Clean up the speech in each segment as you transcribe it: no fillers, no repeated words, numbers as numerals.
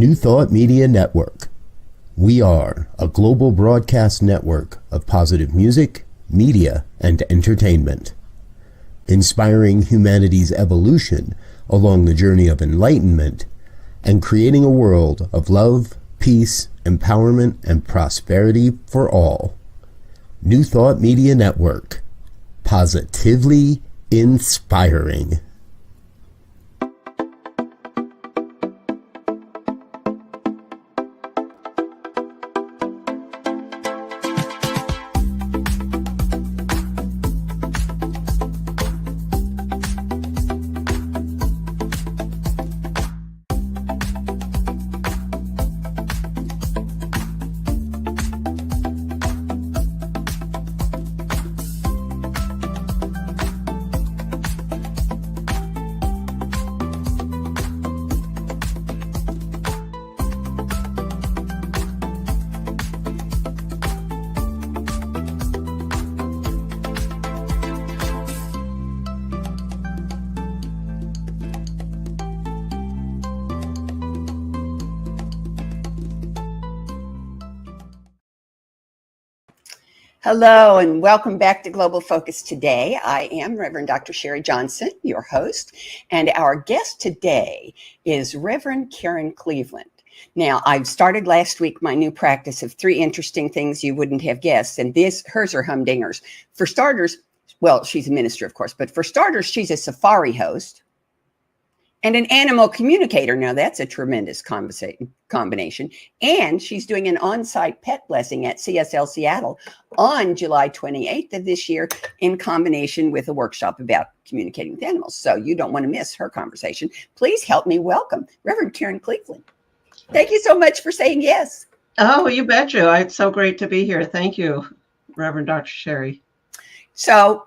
New Thought Media Network. We are a global broadcast network of positive music, media, and entertainment, inspiring humanity's evolution along the journey of enlightenment and creating a world of love, peace, empowerment, and prosperity for all. New Thought Media Network. Positively inspiring. Hello and welcome back to Global Focus Today. I am Reverend Dr. Sharri Johnson, your host, and our guest today is Reverend Karen Cleveland. Now, I've started last week my new practice of 3 interesting things you wouldn't have guessed, and hers are humdingers. For starters, well, she's a minister, of course, but for starters, she's a safari host and an animal communicator. Now, that's a tremendous combination. And she's doing an on-site pet blessing at CSL Seattle on July 28th of this year in combination with a workshop about communicating with animals. So you don't want to miss her conversation. Please help me welcome Reverend Karen Cleveland. Thank you so much for saying yes. Oh, you betcha. It's so great to be here. Thank you, Reverend Dr. Sharri. So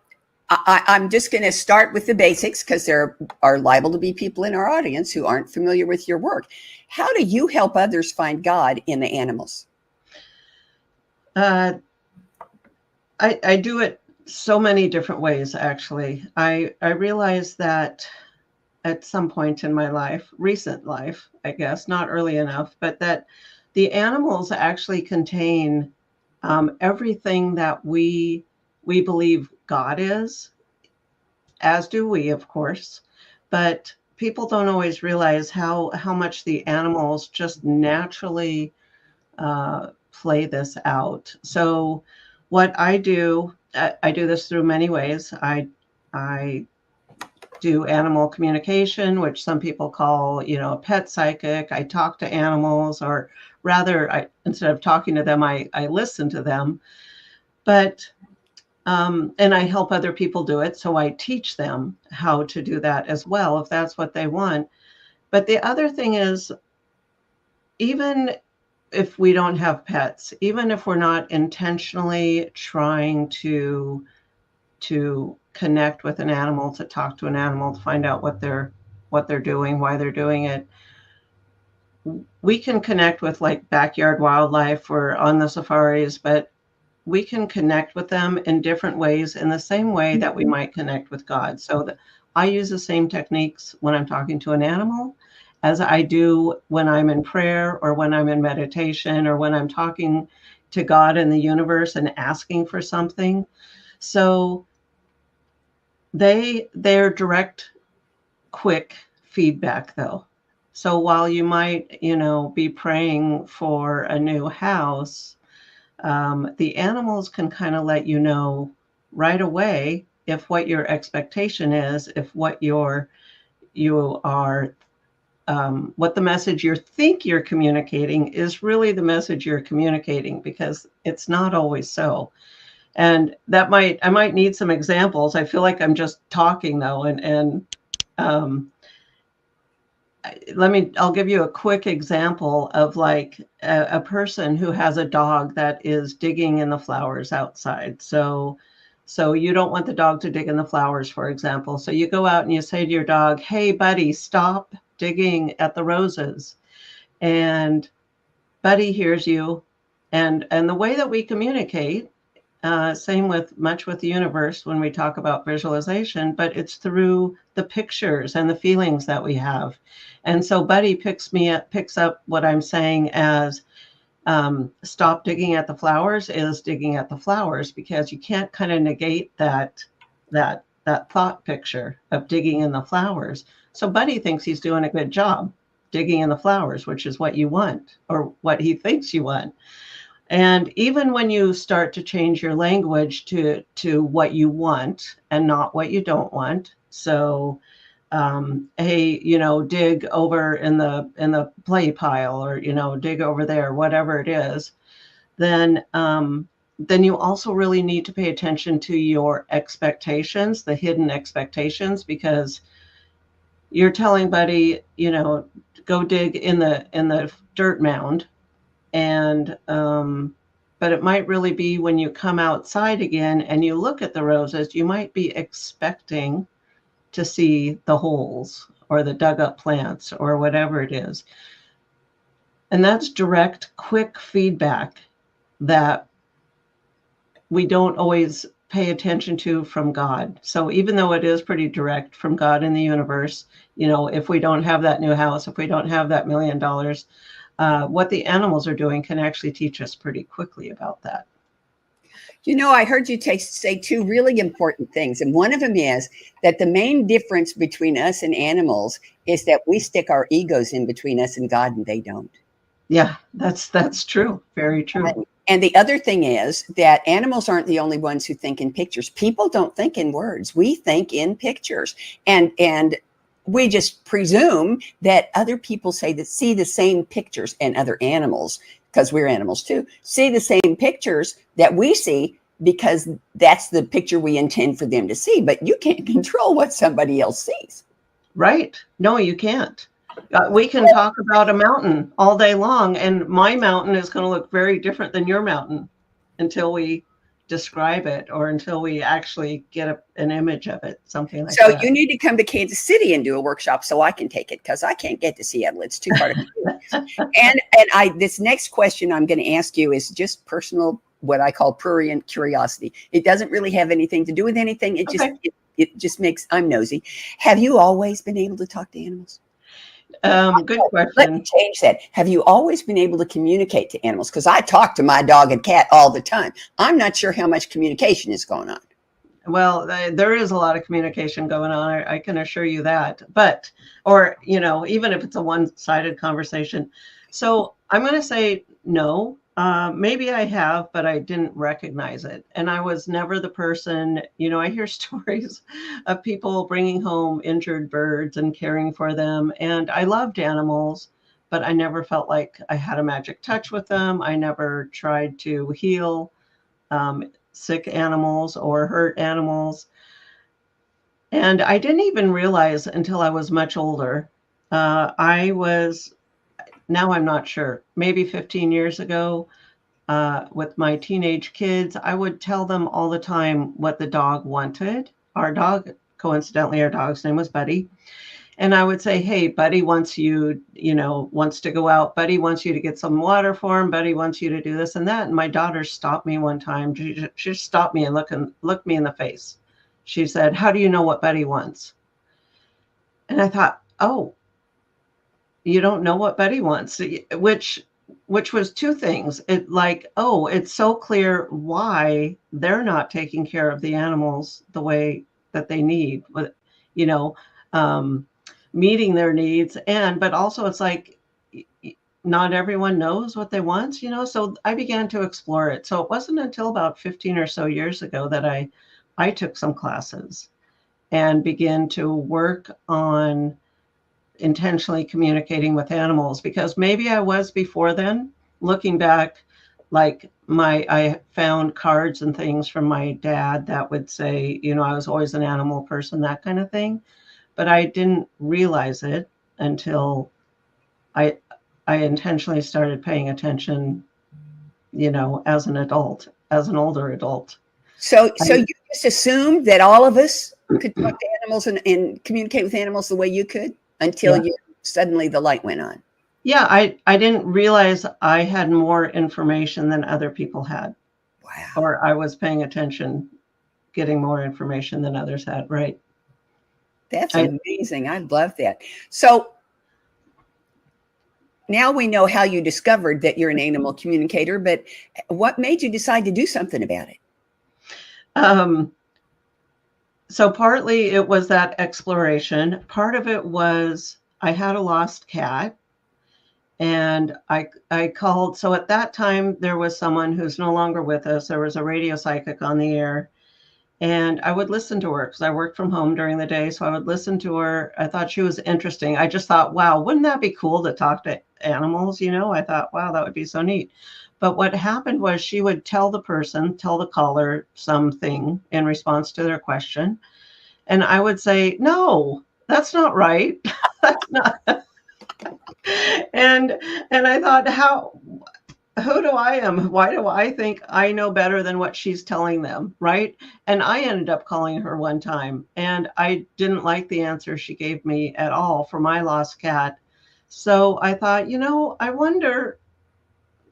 I'm just going to start with the basics because there are liable to be people in our audience who aren't familiar with your work. How do you help others find God in the animals? I do it so many different ways, actually. I realized that at some point in my life, recent life, I guess, not early enough, but that the animals actually contain everything that we believe God is, as do we, of course, but people don't always realize how much the animals just naturally play this out. So what I do this through many ways. I do animal communication, which some people call, a pet psychic. I talk to animals, or rather, instead of talking to them, I listen to them. But and I help other people do it. So I teach them how to do that as well, if that's what they want. But the other thing is, even if we don't have pets, even if we're not intentionally trying to connect with an animal, to talk to an animal, to find out what they're doing, why they're doing it, we can connect with like backyard wildlife or on the safaris, but we can connect with them in different ways, in the same way that we might connect with God. So I use the same techniques when I'm talking to an animal as I do when I'm in prayer, or when I'm in meditation, or when I'm talking to God and the universe and asking for something. So they're direct, quick feedback, though. So while you might, be praying for a new house, the animals can kind of let you know right away if what your expectation is, if what what the message you think you're communicating is really the message you're communicating, because it's not always so. And I might need some examples. I feel like I'm just talking though, and I'll give you a quick example of like a person who has a dog that is digging in the flowers outside. So you don't want the dog to dig in the flowers, for example. So you go out and you say to your dog, "Hey, buddy, stop digging at the roses." And Buddy hears you. And the way that we communicate Same with much with the universe when we talk about visualization, but it's through the pictures and the feelings that we have. And so Buddy picks up what I'm saying as stop digging at the flowers is digging at the flowers, because you can't kind of negate that thought picture of digging in the flowers. So Buddy thinks he's doing a good job digging in the flowers, which is what you want, or what he thinks you want. And even when you start to change your language to what you want and not what you don't want, so hey, dig over in the play pile, or dig over there, whatever it is, then you also really need to pay attention to your expectations, the hidden expectations, because you're telling Buddy, go dig in the dirt mound. And but it might really be when you come outside again and you look at the roses, you might be expecting to see the holes or the dug up plants or whatever it is. And that's direct, quick feedback that we don't always pay attention to from God. So even though it is pretty direct from God in the universe, if we don't have that new house, if we don't have that $1 million, what the animals are doing can actually teach us pretty quickly about that. I heard you say two really important things. And one of them is that the main difference between us and animals is that we stick our egos in between us and God, and they don't. Yeah, that's true. Very true. And the other thing is that animals aren't the only ones who think in pictures. People don't think in words. We think in pictures. And we just presume that other people see the same pictures, and other animals, because we're animals too, see the same pictures that we see, because that's the picture we intend for them to see. But you can't control what somebody else sees. Right. No, you can't. We can talk about a mountain all day long, and my mountain is going to look very different than your mountain until we describe it, or until we actually get an image of it, something like that. So you need to come to Kansas City and do a workshop so I can take it, because I can't get to Seattle. It's too far to come. And this next question I'm going to ask you is just personal, what I call prurient curiosity. It doesn't really have anything to do with anything. It just makes, I'm nosy. Have you always been able to talk to animals? Good question. Let me change that. Have you always been able to communicate to animals? Because I talk to my dog and cat all the time. I'm not sure how much communication is going on. Well, there is a lot of communication going on. I can assure you that. But, or, even if it's a one-sided conversation. So I'm going to say no. Maybe I have, but I didn't recognize it. And I was never the person, I hear stories of people bringing home injured birds and caring for them. And I loved animals, but I never felt like I had a magic touch with them. I never tried to heal sick animals or hurt animals. And I didn't even realize until I was much older. Now I'm not sure, maybe 15 years ago, with my teenage kids, I would tell them all the time what the dog wanted. Our dog's name was Buddy. And I would say, hey, Buddy wants you, wants to go out. Buddy wants you to get some water for him. Buddy wants you to do this and that. And my daughter stopped me one time. She stopped me and looked me in the face. She said, how do you know what Buddy wants? And I thought, oh, you don't know what Buddy wants, which was two things. It's so clear why they're not taking care of the animals the way that they need, meeting their needs. But also it's like, not everyone knows what they want, so I began to explore it. So it wasn't until about 15 or so years ago that I took some classes and began to work on intentionally communicating with animals, because maybe I was before then. Looking back, I found cards and things from my dad that would say, I was always an animal person, that kind of thing. But I didn't realize it until I intentionally started paying attention, as an older adult. So you just assumed that all of us could talk to animals and communicate with animals the way you could, until suddenly the light went on. Yeah, I didn't realize I had more information than other people had. Wow. or I was paying attention, getting more information than others had. Right. That's amazing. I love that. So now we know how you discovered that you're an animal communicator, but what made you decide to do something about it? So partly it was that exploration. Part of it was I had a lost cat, and I called. So at that time, there was someone who's no longer with us. There was a radio psychic on the air, and I would listen to her because I worked from home during the day. So I would listen to her. I thought she was interesting. I just thought, wow, wouldn't that be cool to talk to animals? I thought, wow, that would be so neat. But what happened was she would tell the caller something in response to their question. And I would say, no, that's not right. That's not. And I thought, who do I am? Why do I think I know better than what she's telling them, right? And I ended up calling her one time, and I didn't like the answer she gave me at all for my lost cat. So I thought, I wonder,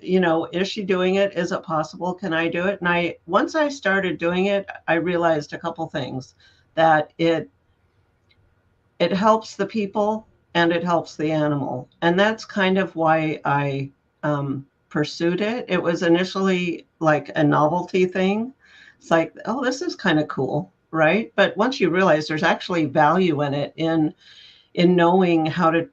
is she doing it? Is it possible? Can I do it? And once I started doing it, I realized a couple things, that it helps the people and it helps the animal. And that's kind of why I pursued it. It was initially like a novelty thing. It's like, oh, this is kind of cool, right? But once you realize there's actually value in it, in knowing how to,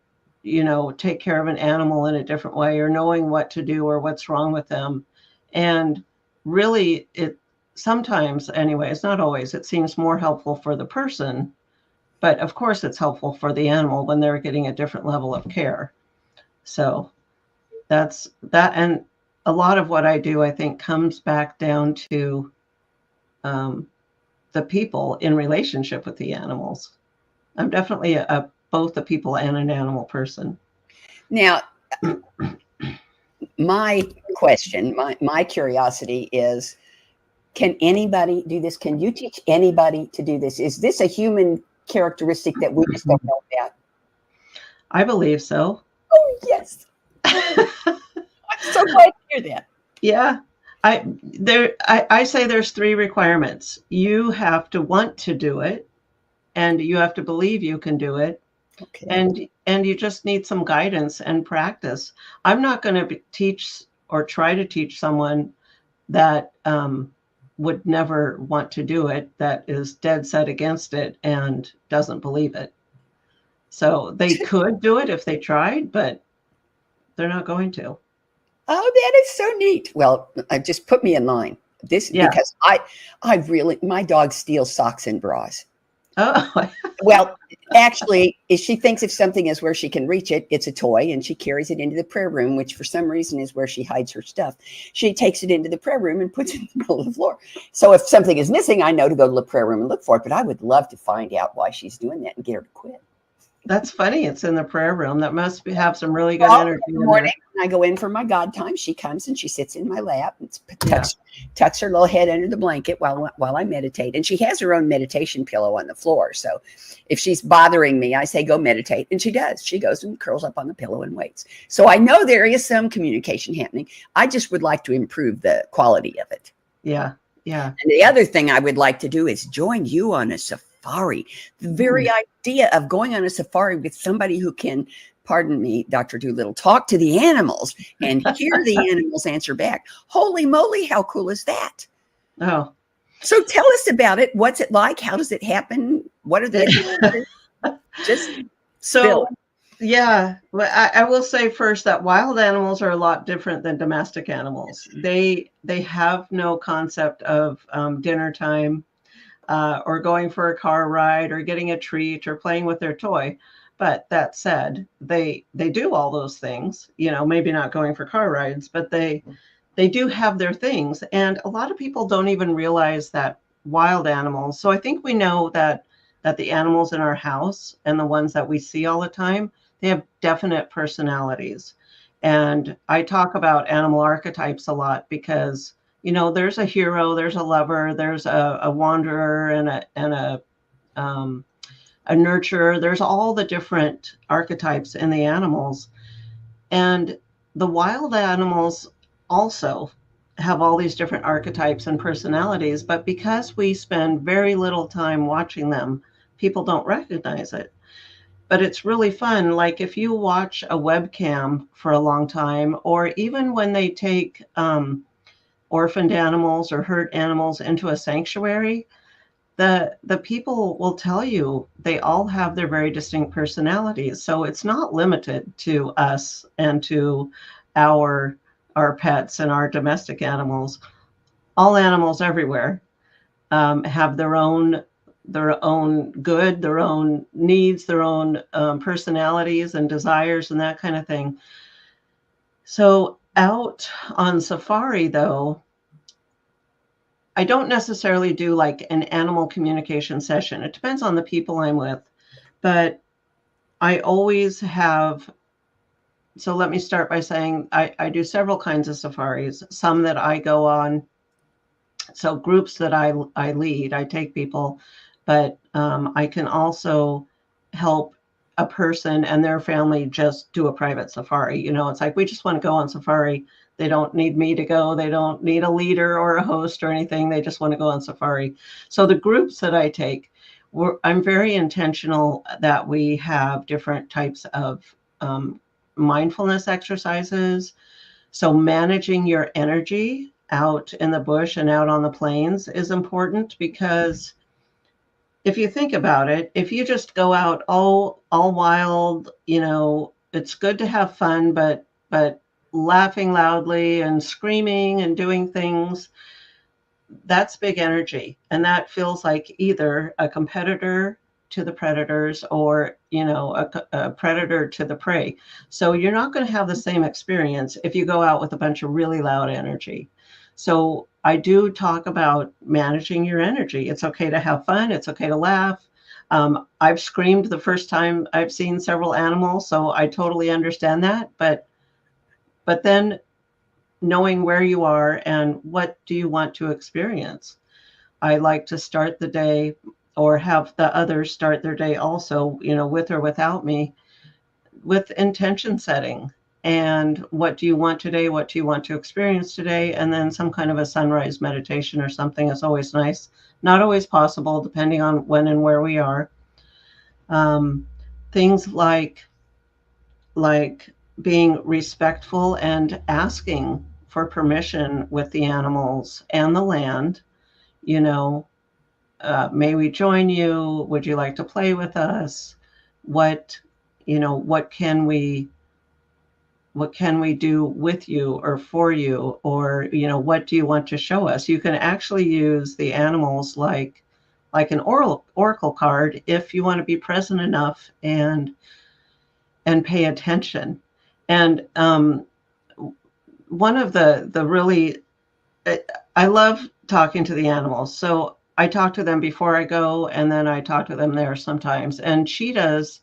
take care of an animal in a different way, or knowing what to do or what's wrong with them. And really, it sometimes, anyways, not always, it seems more helpful for the person. But of course, it's helpful for the animal when they're getting a different level of care. So that's that. And a lot of what I do, I think, comes back down to the people in relationship with the animals. I'm definitely both a people and an animal person. Now, my question, my curiosity is, can anybody do this? Can you teach anybody to do this? Is this a human characteristic that we just don't know about? I believe so. Oh, yes. I'm so glad to hear that. Yeah. I say there's 3 requirements. You have to want to do it, and you have to believe you can do it. Okay. And you just need some guidance and practice. I'm not going to teach or try to teach someone that would never want to do it, that is dead set against it and doesn't believe it. So they could do it if they tried, but they're not going to. Oh, that is so neat. Well, just put me in line. Because I really, my dog steals socks and bras. Oh. Well, actually, she thinks if something is where she can reach it, it's a toy, and she carries it into the prayer room, which for some reason is where she hides her stuff. She takes it into the prayer room and puts it in the middle of the floor. So if something is missing, I know to go to the prayer room and look for it, but I would love to find out why she's doing that and get her to quit. That's funny. It's in the prayer room. That must have some really good energy. In the morning, when I go in for my God time, she comes and she sits in my lap and tucks her little head under the blanket while I meditate. And she has her own meditation pillow on the floor. So if she's bothering me, I say, go meditate. And she does. She goes and curls up on the pillow and waits. So I know there is some communication happening. I just would like to improve the quality of it. Yeah. Yeah. And the other thing I would like to do is join you on a safari. The very idea of going on a safari with somebody who can, pardon me, Dr. Doolittle, talk to the animals and hear the animals answer back. Holy moly, how cool is that? Oh. So tell us about it. What's it like? How does it happen? What are the just so yeah, well, I will say first that wild animals are a lot different than domestic animals. They have no concept of dinner time, or going for a car ride, or getting a treat, or playing with their toy. But that said, they do all those things. Maybe not going for car rides, but they do have their things. And a lot of people don't even realize that wild animals. So I think we know that the animals in our house and the ones that we see all the time, they have definite personalities. And I talk about animal archetypes a lot because, there's a hero, there's a lover, there's a wanderer, and a nurturer. There's all the different archetypes in the animals. And the wild animals also have all these different archetypes and personalities, but because we spend very little time watching them, people don't recognize it. But it's really fun. Like if you watch a webcam for a long time, or even when they take orphaned animals or hurt animals into a sanctuary, the people will tell you they all have their very distinct personalities. So it's not limited to us and to our pets and our domestic animals. All animals everywhere have their own good, their own needs, their own personalities and desires and that kind of thing. So out on safari, though, I don't necessarily do like an animal communication session. It depends on the people I'm with, but I always have. So let me start by saying I do several kinds of safaris, some that I go on. So groups that I lead, I take people, but I can also help a person and their family just do a private safari. You know, it's like we just want to go on safari. They don't need me to go. They don't need a leader or a host or anything. They just want to go on safari. So the groups that I take, I'm very intentional that we have different types of mindfulness exercises. So managing your energy out in the bush and out on the plains is important, because if you think about it, if you just go out all wild, you know, it's good to have fun, but laughing loudly and screaming and doing things, that's big energy. And that feels like either a competitor to the predators or, you know, a predator to the prey. So you're not going to have the same experience if you go out with a bunch of really loud energy. So I do talk about managing your energy. It's okay to have fun. It's okay to laugh. I've screamed the first time I've seen several animals, so I totally understand that. But then knowing where you are and what do you want to experience. I like to start the day, or have the others start their day also, you know, with or without me, with intention setting. And what do you want today? What do you want to experience today? And then some kind of a sunrise meditation or something is always nice. Not always possible, depending on when and where we are. Things like being respectful and asking for permission with the animals and the land. You know, may we join you? Would you like to play with us? What can we do with you or for you? Or, you know, what do you want to show us? You can actually use the animals like an oracle card if you want to be present enough and pay attention. And one of the really, I love talking to the animals. So I talk to them before I go, and then I talk to them there sometimes. And cheetahs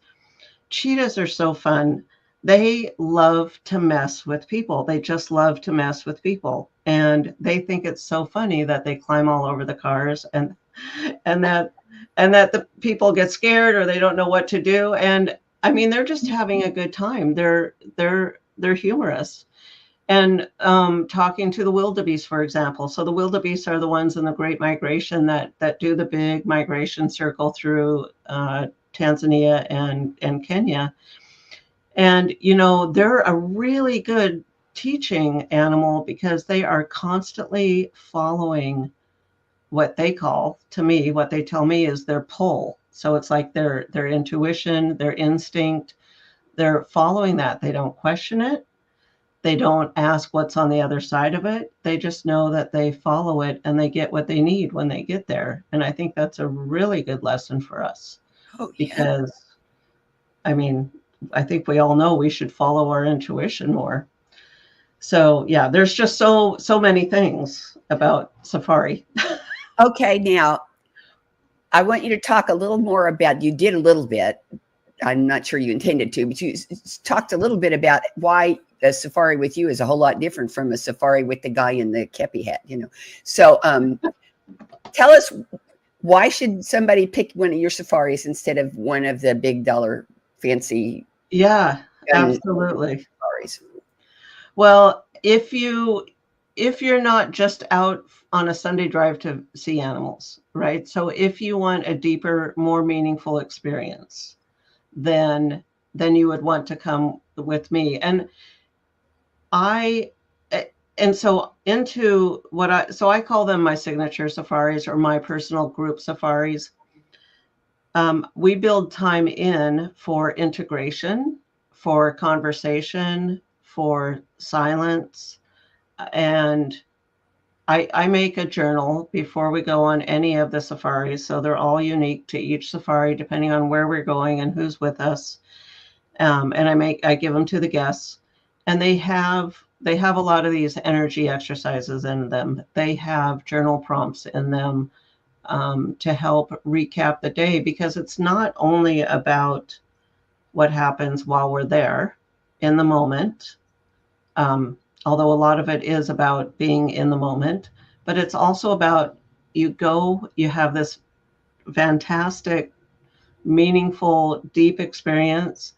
are so fun. They love to mess with people. They just love to mess with people. And they think it's so funny that they climb all over the cars, and that the people get scared or they don't know what to do. And I mean, they're just having a good time. They're humorous. And talking to the wildebeest, for example. So the wildebeest are the ones in the Great Migration that do the big migration circle through Tanzania and Kenya. And, you know, they're a really good teaching animal, because they are constantly following what they tell me is their pull. So it's like their intuition, their instinct. They're following that. They don't question it. They don't ask what's on the other side of it. They just know that they follow it and they get what they need when they get there. And I think that's a really good lesson for us. Oh, yeah. Because, I mean, I think we all know we should follow our intuition more. So, yeah, there's just so many things about safari. Okay, now I want you to talk a little more about, you did a little bit, I'm not sure you intended to, but you talked a little bit about why a safari with you is a whole lot different from a safari with the guy in the kepi hat, you know. So tell us, why should somebody pick one of your safaris instead of one of the big dollar fancy? Yeah, absolutely. Safaris? Well, if you if you're not just out on a Sunday drive to see animals, right? So if you want a deeper, more meaningful experience, then you would want to come with me. And I and so into so I call them my signature safaris or my personal group safaris. We build time in for integration, for conversation, for silence, and I make a journal before we go on any of the safaris. So they're all unique to each safari, depending on where we're going and who's with us. And I give them to the guests, and they have a lot of these energy exercises in them. They have journal prompts in them to help recap the day, because it's not only about what happens while we're there in the moment, although a lot of it is about being in the moment, but it's also about you have this fantastic, meaningful, deep experience,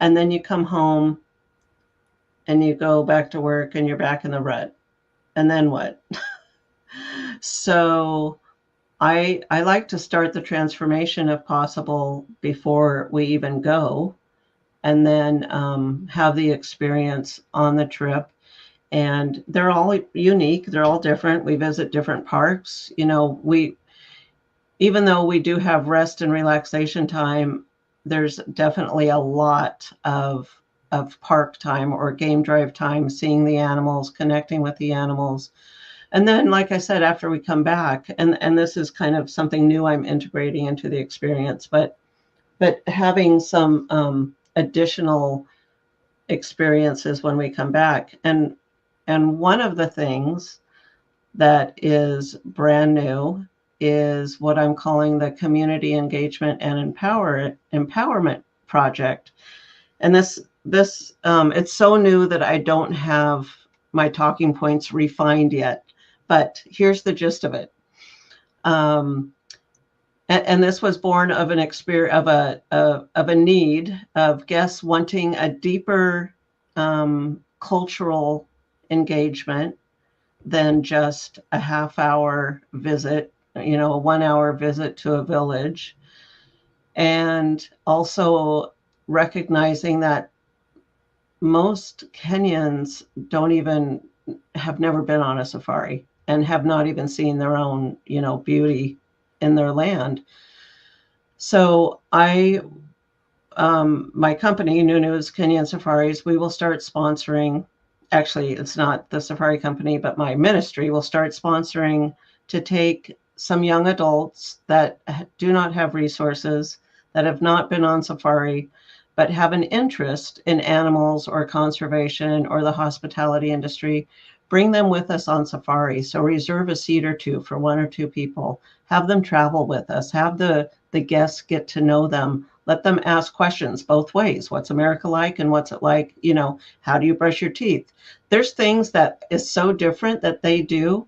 and then you come home and you go back to work and you're back in the rut. And then what? So I like to start the transformation, if possible, before we even go, and then have the experience on the trip. And they're all unique. They're all different. We visit different parks. Even though we do have rest and relaxation time, there's definitely a lot of park time or game drive time, seeing the animals, connecting with the animals. And then, like I said, after we come back, and this is kind of something new I'm integrating into the experience, but having some additional experiences when we come back. And one of the things that is brand new is what I'm calling the Community Engagement and Empowerment Project. And this it's so new that I don't have my talking points refined yet, but here's the gist of it. And this was born of an experience of a need of guests wanting a deeper cultural engagement than just a half-hour visit, a 1-hour visit to a village, and also recognizing that most Kenyans have never been on a safari and have not even seen their own, beauty in their land. So my company, Nunu's Kenyan Safaris, we will start sponsoring. Actually, it's not the safari company, but my ministry will start sponsoring to take some young adults that do not have resources, that have not been on safari, but have an interest in animals or conservation or the hospitality industry. Bring them with us on safari. So reserve a seat or two for 1 or 2 people. Have them travel with us. Have the guests get to know them. Let them ask questions both ways. What's America like, and what's it like? How do you brush your teeth? There's things that is so different that they do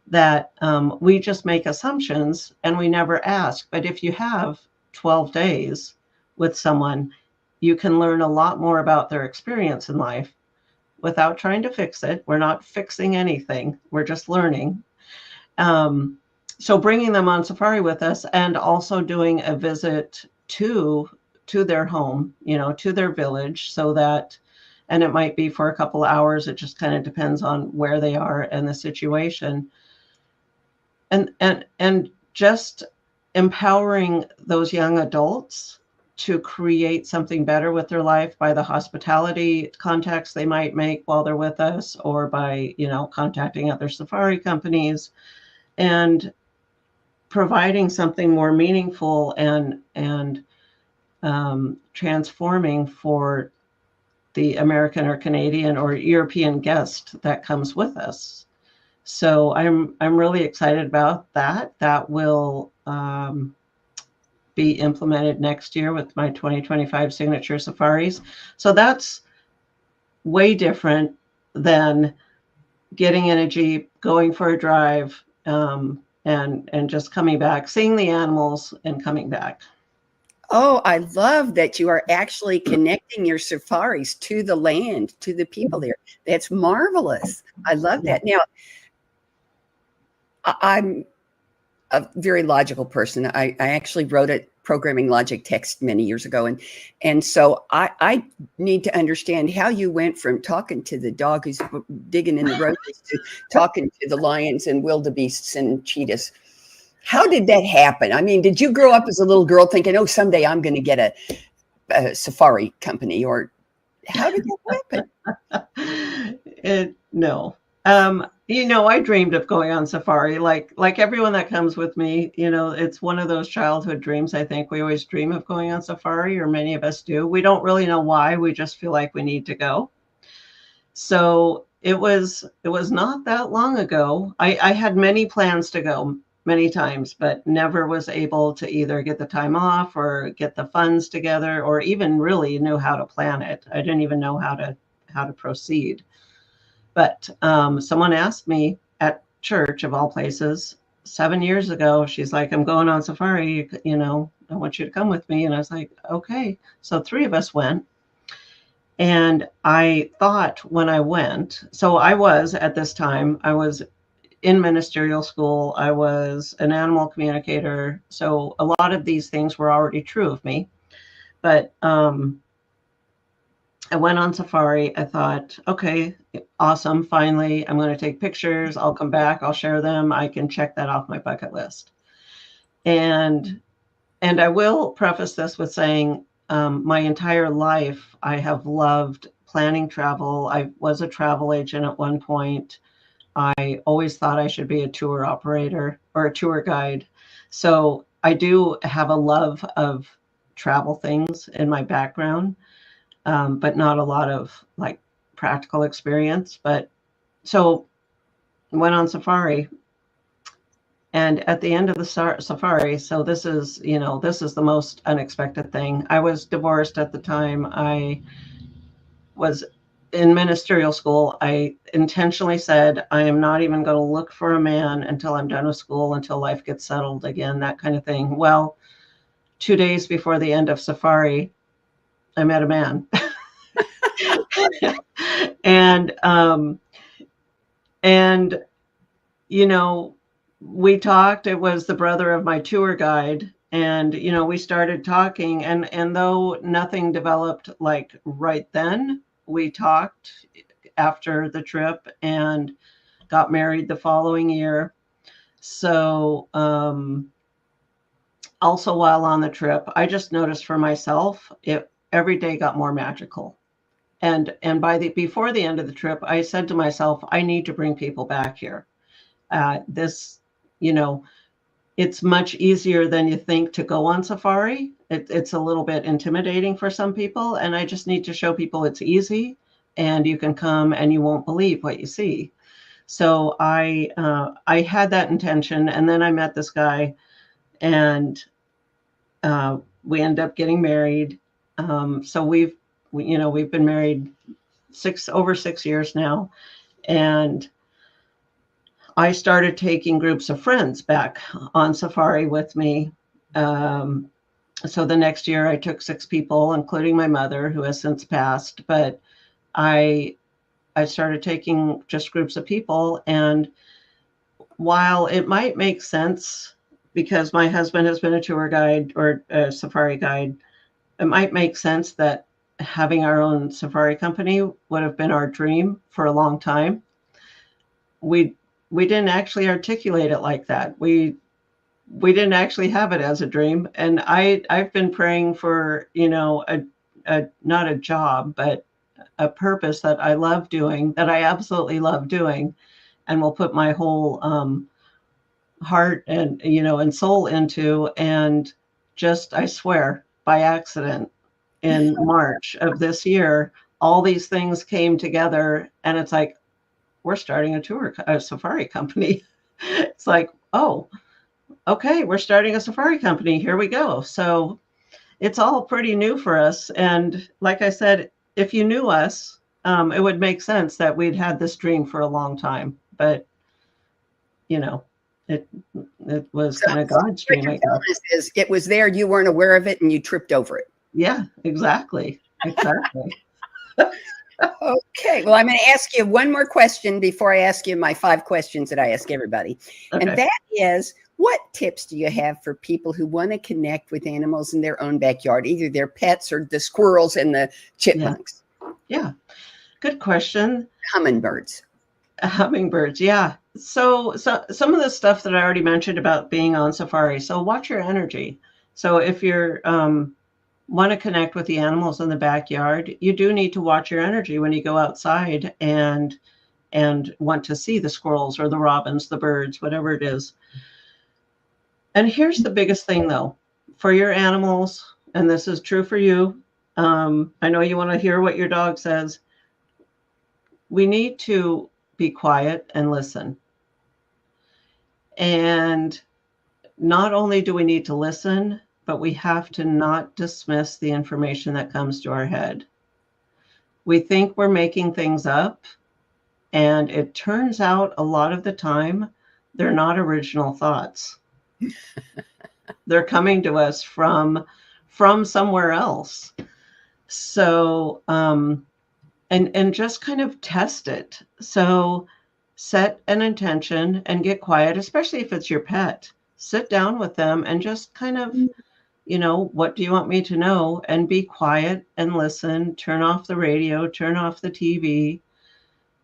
that we just make assumptions and we never ask. But if you have 12 days with someone, you can learn a lot more about their experience in life without trying to fix it. We're not fixing anything. We're just learning. So bringing them on safari with us, and also doing a visit to their home, to their village, so that, and it might be for a couple of hours. It just kind of depends on where they are and the situation. And just empowering those young adults to create something better with their life by the hospitality contacts they might make while they're with us, or by, contacting other safari companies, and providing something more meaningful and transforming for the American or Canadian or European guest that comes with us. So I'm really excited about that. That will be implemented next year with my 2025 signature safaris. So that's way different than getting in a Jeep, going for a drive, and just coming back, seeing the animals and coming back. Oh, I love that you are actually connecting your safaris to the land, to the people there. That's marvelous. I love that. Now, I'm a very logical person. I actually wrote a programming logic text many years ago. And so I need to understand how you went from talking to the dog who's digging in the roses to talking to the lions and wildebeests and cheetahs. How did that happen? I mean, did you grow up as a little girl thinking, oh, someday I'm going to get a safari company, or how did that happen? No. I dreamed of going on safari, like everyone that comes with me. It's one of those childhood dreams. I think we always dream of going on safari, or many of us do. We don't really know why. We just feel like we need to go. So it was not that long ago. I had many plans to go many times, but never was able to either get the time off or get the funds together, or even really knew how to plan it. I didn't even know how to proceed. But someone asked me at church, of all places, 7 years ago. She's like, I'm going on safari. I want you to come with me. And I was like, okay. So 3 of us went. And I thought when I went, so I was at this time, I was in ministerial school. I was an animal communicator. So a lot of these things were already true of me. But I went on safari. I thought, okay, awesome. Finally, I'm going to take pictures. I'll come back. I'll share them. I can check that off my bucket list. And I will preface this with saying my entire life, I have loved planning travel. I was a travel agent at one point. I always thought I should be a tour operator or a tour guide. So I do have a love of travel things in my background. But not a lot of like practical experience. But so went on safari, and at the end of the safari, so this is the most unexpected thing. I was divorced at the time. I was in ministerial school. I intentionally said, I am not even going to look for a man until I'm done with school, until life gets settled again, that kind of thing. Well, 2 days before the end of safari, I met a man. And we talked. It was the brother of my tour guide, and we started talking, and though nothing developed like right then, we talked after the trip and got married the following year. So also while on the trip, I just noticed for myself, every day got more magical. And before the end of the trip, I said to myself, I need to bring people back here. This, it's much easier than you think to go on safari. It's a little bit intimidating for some people, and I just need to show people it's easy, and you can come and you won't believe what you see. So I had that intention, and then I met this guy, and we ended up getting married. So we've been married over 6 years now, and I started taking groups of friends back on safari with me. So the next year I took 6 people, including my mother, who has since passed. But I started taking just groups of people. And while it might make sense, because my husband has been a tour guide or a safari guide, it might make sense that having our own safari company would have been our dream for a long time. We didn't actually articulate it like that. We didn't actually have it as a dream. And I've been praying for, a not a job, but a purpose that I love doing, that I absolutely love doing, and will put my whole heart and soul into. And just, I swear, by accident, in March of this year, all these things came together, and it's like, we're starting a safari company. It's like, oh, okay, we're starting a safari company. Here we go. So it's all pretty new for us. And like I said, if you knew us, it would make sense that we'd had this dream for a long time. But, it was So kind of God's what dream, you're I telling guess. us is it was there, you weren't aware of it, and you tripped over it. Yeah, exactly. Exactly. Okay, well, I'm going to ask you one more question before I ask you my 5 questions that I ask everybody. And Okay. that is, what tips do you have for people who want to connect with animals in their own backyard, either their pets or the squirrels and the chipmunks, Yeah. Good question. hummingbirds? Hummingbirds, yeah. So some of the stuff that I already mentioned about being on safari. So watch your energy. So if you're want to connect with the animals in the backyard, you do need to watch your energy when you go outside and want to see the squirrels or the robins, the birds, whatever it is. And here's the biggest thing though, for your animals, and this is true for you. I know you want to hear what your dog says. We need to be quiet and listen. And not only do we need to listen, but we have to not dismiss the information that comes to our head. We think we're making things up, and it turns out a lot of the time they're not original thoughts. They're coming to us from somewhere else. So and just kind of test it. So set an intention and get quiet, especially if it's your pet. Sit down with them and just kind of, what do you want me to know? And be quiet and listen. Turn off the radio, turn off the TV,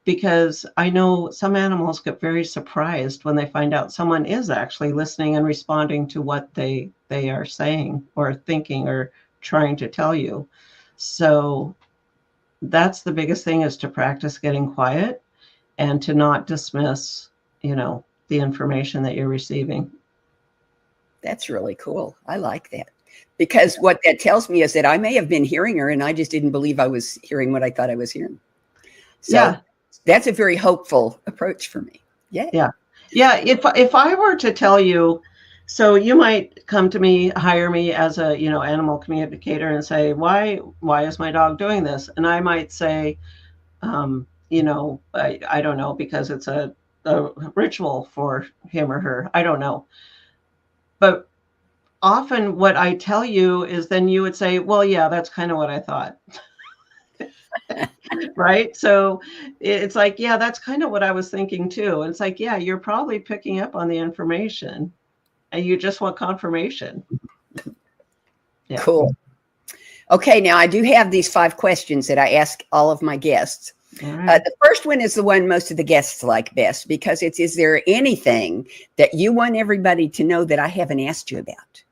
because I know some animals get very surprised when they find out someone is actually listening and responding to what they are saying or thinking or trying to tell you. So that's the biggest thing, is to practice getting quiet and to not dismiss, the information that you're receiving. That's really cool. I like that. Because what that tells me is that I may have been hearing her and I just didn't believe I was hearing what I thought I was hearing. So Yeah. that's a very hopeful approach for me. Yeah. Yeah. Yeah. If I were to tell you, so you might come to me, hire me as a, animal communicator and say, why is my dog doing this? And I might say, I don't know, because it's a ritual for him or her. I don't know. But often what I tell you is then you would say, well, yeah, that's kind of what I thought. Right? So it's like, yeah, that's kind of what I was thinking too. And it's like, yeah, you're probably picking up on the information and you just want confirmation. Yeah. Cool. Okay, now I do have these 5 questions that I ask all of my guests. All right. The first one is the one most of the guests like best, because it's, is there anything that you want everybody to know that I haven't asked you about?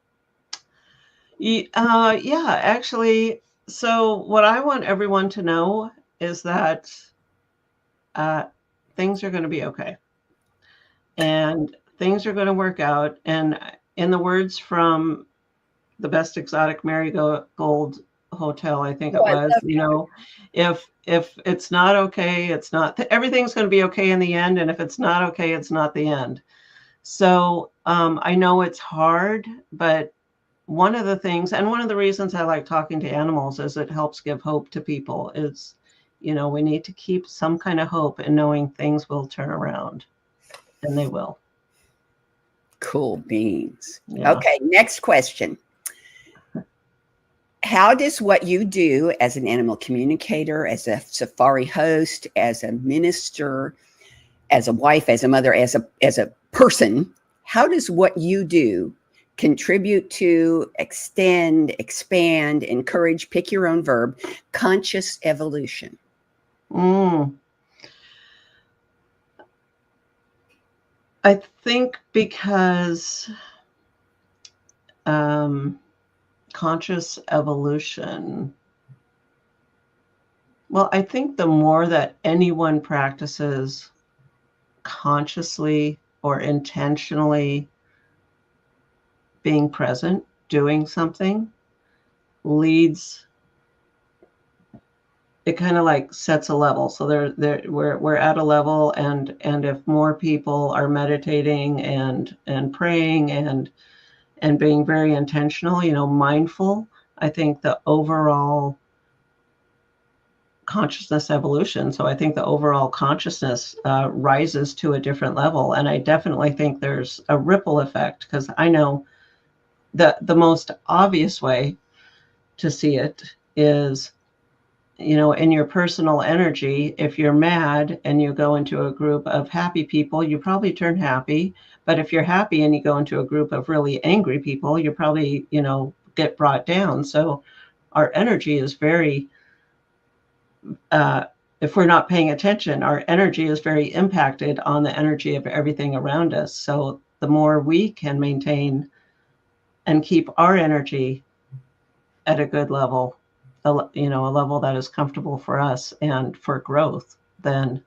Yeah, actually. So what I want everyone to know is that things are going to be okay. And things are going to work out. And in the words from the Best Exotic Marigold Hotel, I think it was, if it's not okay, it's not, everything's going to be okay in the end. And if it's not okay, it's not the end. So I know it's hard, but one of the things, and one of the reasons I like talking to animals, is it helps give hope to people. Is, we need to keep some kind of hope in knowing things will turn around, and they will. Cool beans. Yeah. Okay, next question. How does what you do as an animal communicator, as a safari host, as a minister, as a wife, as a mother, as a person, how does what you do contribute to, extend, expand, encourage, pick your own verb, conscious evolution? I think because conscious evolution, well, I think the more that anyone practices consciously or intentionally being present, doing something, leads, it kind of like sets a level. So we're at a level, and if more people are meditating and praying and being very intentional, mindful, I think the overall consciousness evolution. So I think the overall consciousness rises to a different level. And I definitely think there's a ripple effect, because I know the most obvious way to see it is, in your personal energy. If you're mad and you go into a group of happy people, you probably turn happy. But if you're happy and you go into a group of really angry people, you probably, get brought down. So our energy is very, if we're not paying attention, our energy is very impacted on the energy of everything around us. So the more we can maintain and keep our energy at a good level, a level that is comfortable for us and for growth, then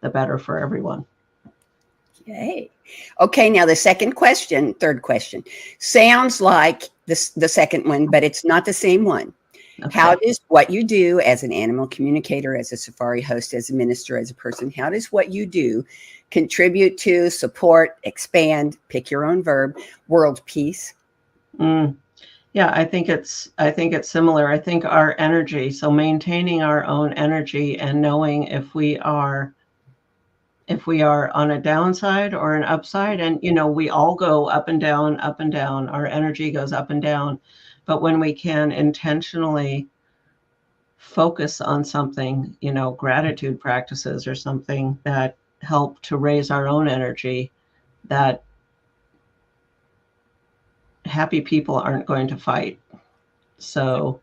the better for everyone. Yay. Okay, now the third question, sounds like the second one, but it's not the same one. Okay. How does what you do as an animal communicator, as a safari host, as a minister, as a person, how does what you do contribute to, support, expand, pick your own verb, world peace? Yeah, I think it's similar. I think our energy, so maintaining our own energy and knowing if we are on a downside or an upside, and we all go up and down, our energy goes up and down. But when we can intentionally focus on something, gratitude practices or something that help to raise our own energy, that happy people aren't going to fight. So,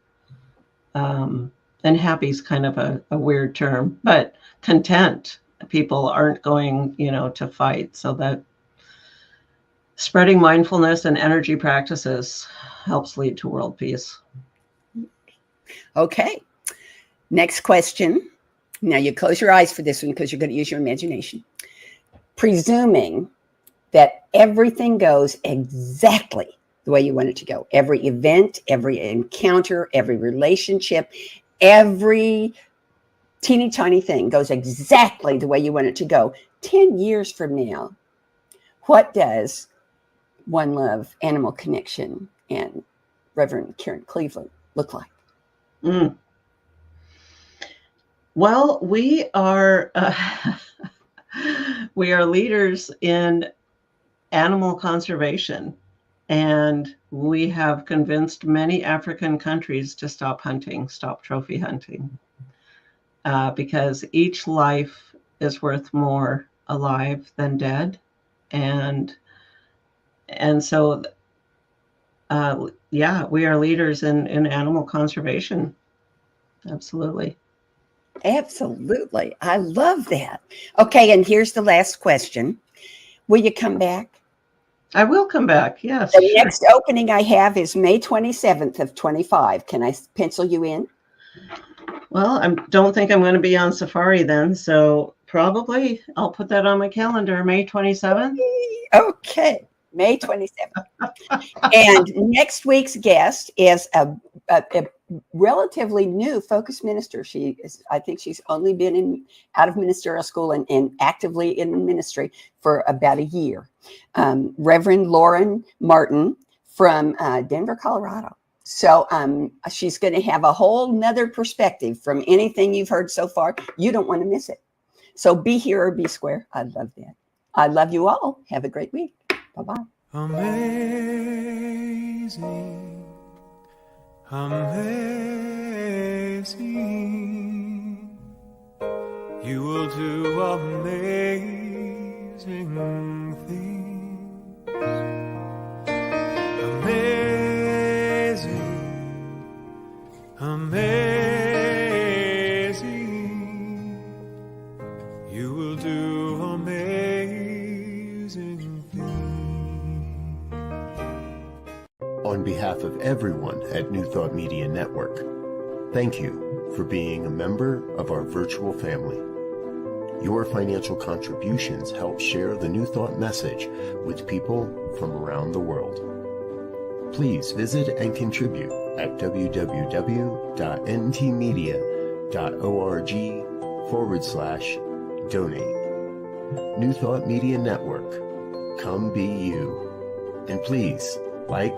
and happy is kind of a weird term, but content people aren't going, to fight. So that spreading mindfulness and energy practices helps lead to world peace. Okay. Next question. Now you close your eyes for this one because you're going to use your imagination. Presuming that everything goes exactly the way you want it to go, every event, every encounter, every relationship, every teeny tiny thing goes exactly the way you want it to go. 10 years from now, what does One Love, Animal Connection, and Reverend Karen Cleveland look like? Well, we are leaders in animal conservation, and we have convinced many African countries to stop trophy hunting, because each life is worth more alive than dead, and so we are leaders in animal conservation. Absolutely. I love that. Okay, and here's the last question. Will you come back? I will come back, yes. The next opening I have is May 27th of 25. Can I pencil you in? Well, I don't think I'm going to be on safari then, so probably I'll put that on my calendar, May 27th. Okay, May 27th. And next week's guest is a relatively new focus minister. I think she's only been out of ministerial school and actively in ministry for about a year. Reverend Lauren Martin from Denver, Colorado. So she's going to have a whole nother perspective from anything you've heard so far. You don't want to miss it. So be here or be square. I love that. I love you all. Have a great week. Bye-bye. Amazing, amazing, you will do amazing things. Amazing, amazing, you will do amazing things. On behalf of everyone at New Thought Media Network, thank you for being a member of our virtual family. Your financial contributions help share the New Thought message with people from around the world. Please visit and contribute at www.ntmedia.org/donate. New Thought Media Network. Come be you. And please like,